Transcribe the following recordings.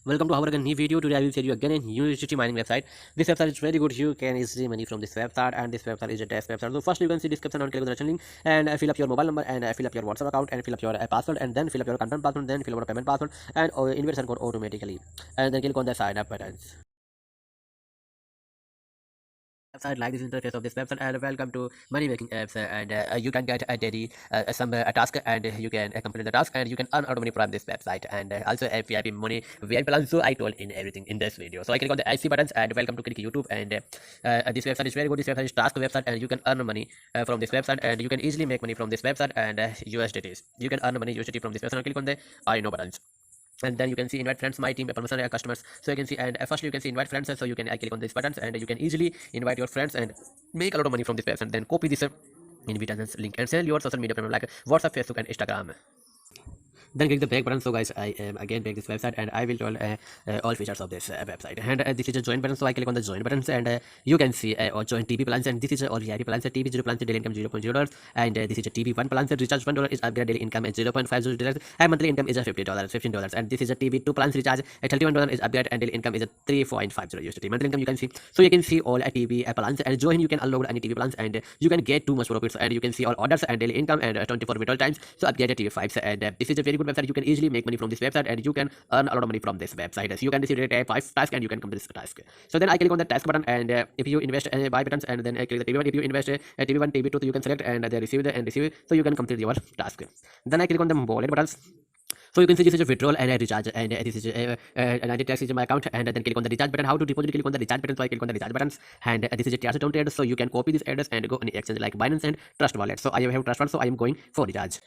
Welcome to our again new video. Today I will share you again a new USDT mining website. This website is very good. You can easily money from this website, and this website is a test website. So first you can see description and click on the link and fill up your mobile number and fill up your WhatsApp account and fill up your password and then fill up your content password, then fill up your payment password and invitation code automatically, and then click on the sign up buttons. Website like this interface of this website, and welcome to money making apps, and you can get a daily some task, and you can complete the task and you can earn out money from this website, and also a VIP money VIP plan. So I told in everything in this video. So I click on the IC buttons and welcome to click YouTube, and this website is very good. This website is task website, and you can earn money from this website, and you can easily make money from this website, and USDTs you can earn money USDT from this website. Click on the I know buttons, and then you can see invite friends, my team, permission, customers. So you can see, and first you can see invite friends, so you can click on these buttons and you can easily invite your friends and make a lot of money from this website, and then copy this invitation link and sell your social media platform like WhatsApp, Facebook and Instagram. Then click the back button. So guys, I am again back this website, and I will tell all features of this website, and this is a join button. So I click on the join buttons, and you can see join TP plans, and this is all VIP plans. TP 0 plans, daily income $0.0, and this is a TP 1 plans. Recharge $1 is upgrade, daily income is $0.50, and monthly income is $50, $15, and this is a TP 2 plans, recharge $31 is upgrade, and daily income is a $3.50 USD. Monthly income you can see. So you can see all TP plans, and join you can unload any TP plans, and you can get too much profits, and you can see all orders and daily income and 24 withdrawal times. So upgrade TP 5s, and this is a very good website. You can easily make money from this website, and you can earn a lot of money from this website. So you can receive a 5 task and you can complete this task. So then I click on the task button, and if you invest buy buttons, and then I click the TP1. If you invest TP1 TP2, so you can select and they receive the and receive, so you can complete your task. Then I click on the wallet buttons. So you can see this is a withdrawal and a recharge, and this is a 90 tax is in my account, and then click on the recharge button. How to deposit? Click on the recharge button. So I click on the recharge buttons, and this is a TRC down trade. So you can copy this address and go any exchange like Binance and Trust Wallet. So I have Trust Wallet, so I am going for recharge.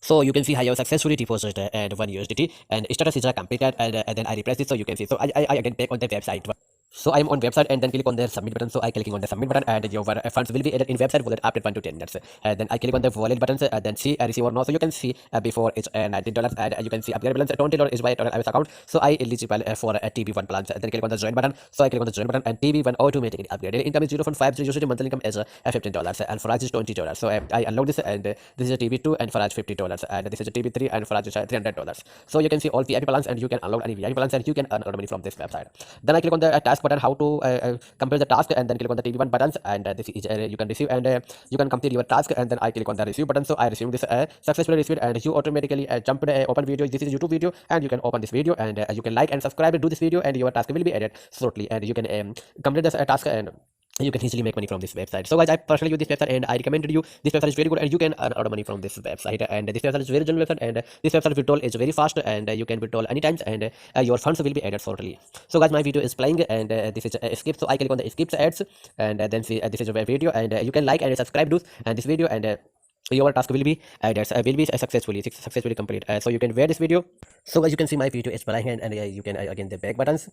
So you can see I have successfully deposited and 1 USDT, and status is completed, and then I refresh it. So you can see. So I again back on the website. So I am on website, and then click on the submit button. So I clicking on the submit button, and your funds will be added in website wallet after 1 to 10 minutes. And then I click on the wallet buttons, then see receive or not. So you can see before it's $19, and you can see upgrade balance $20 is my total IRS account. So I eligible for a TB1 plans. Then click on the join button. So I click on the join button, and TB1 automatically upgraded. Income is $0.50 USD. Monthly income is $15, and price is $20. So I unload this, and this is a TB2 and price $50, and this is a TB3 and price is $300. So you can see all VIP plans, and you can unload any VIP plans, and you can earn money from this website. Then I click on the task button. How to complete the task, and then click on the TB1 buttons, and this is you can receive, and you can complete your task, and then I click on the receive button. So I received this successfully received, and you automatically jump to open video. This is a YouTube video, and you can open this video, and you can like and subscribe to this video, and your task will be added shortly, and you can complete this task, and you can easily make money from this website. So guys, I personally use this website, and I recommended you. This website is very good, and you can earn a lot of money from this website, and this website is very general website, and this website withdrawal is very fast, and you can withdraw anytime, and your funds will be added shortly. So guys, my video is playing, and this is a skip. So I click on the skips ads, and then see this is a video, and you can like and subscribe to and this video, and your task will be successfully complete. So you can wear this video. So guys, you can see my video is playing, and you can again the back buttons.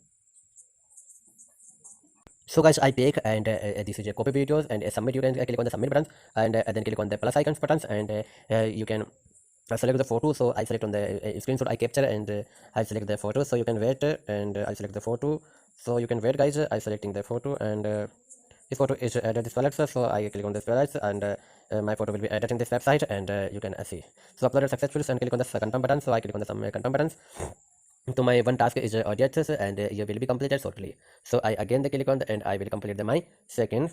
So guys, I pick, and this is a copy videos, and submit. You can click on the submit buttons, and then click on the plus icons buttons, and you can select the photo. So I select on the screenshot I capture, and I select the photo. So you can wait, and I select the photo. So you can wait guys, I selecting the photo, and this photo is added this wallet. So I click on this wallet, and my photo will be added in this website, and you can see. So uploaded successfully, and click on the confirm button. So I click on the some confirm buttons. So my one task is audience, and you will be completed shortly. So I again click on the, and I will complete my second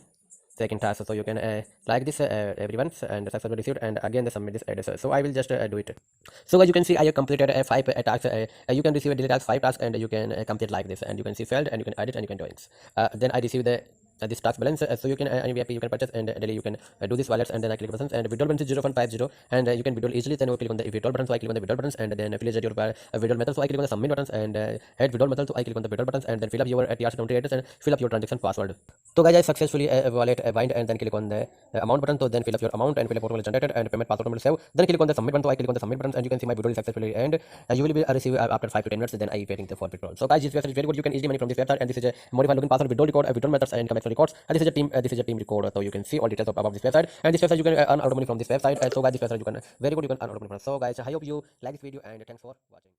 task. So you can like this everyone, and successfully received, and again the submit this address. So I will just do it. So as you can see, I have completed 5 tasks. You can receive a daily task 5 tasks, and you can complete like this, and you can see failed, and you can edit, and you can join. Then I receive the this task balance. So you can any VIP you can purchase, and daily you can do this wallets, and then I click buttons, and withdrawal balance is 0.50, and you can withdraw easily. Then you click on the withdrawal button. So I click on the withdrawal buttons, and then affiliate your withdrawal method. So I click on the submit buttons, and add withdrawal method. So I click on the withdrawal buttons, and then fill up your TRC country address, and fill up your transaction password. So guys, I successfully wallet bind, and then click on the amount button. So then fill up your amount, and fill up what will generated, and payment password will save. Then click on the submit button. So I click on the submit buttons, and you can see my withdrawal is successfully, and you will be receive after 5 to 10 minutes. Then I waiting for withdrawal. So guys, this website is very good. You can easily money from this website, and this is a modified login password, withdrawal record, withdrawal methods, and connection records, and this is a team record. So you can see all details about this website, and this website you can earn a lot of money from this website. So guys, this website you can very good, you can earn a lot of money from. So guys, I hope you like this video, and thanks for watching.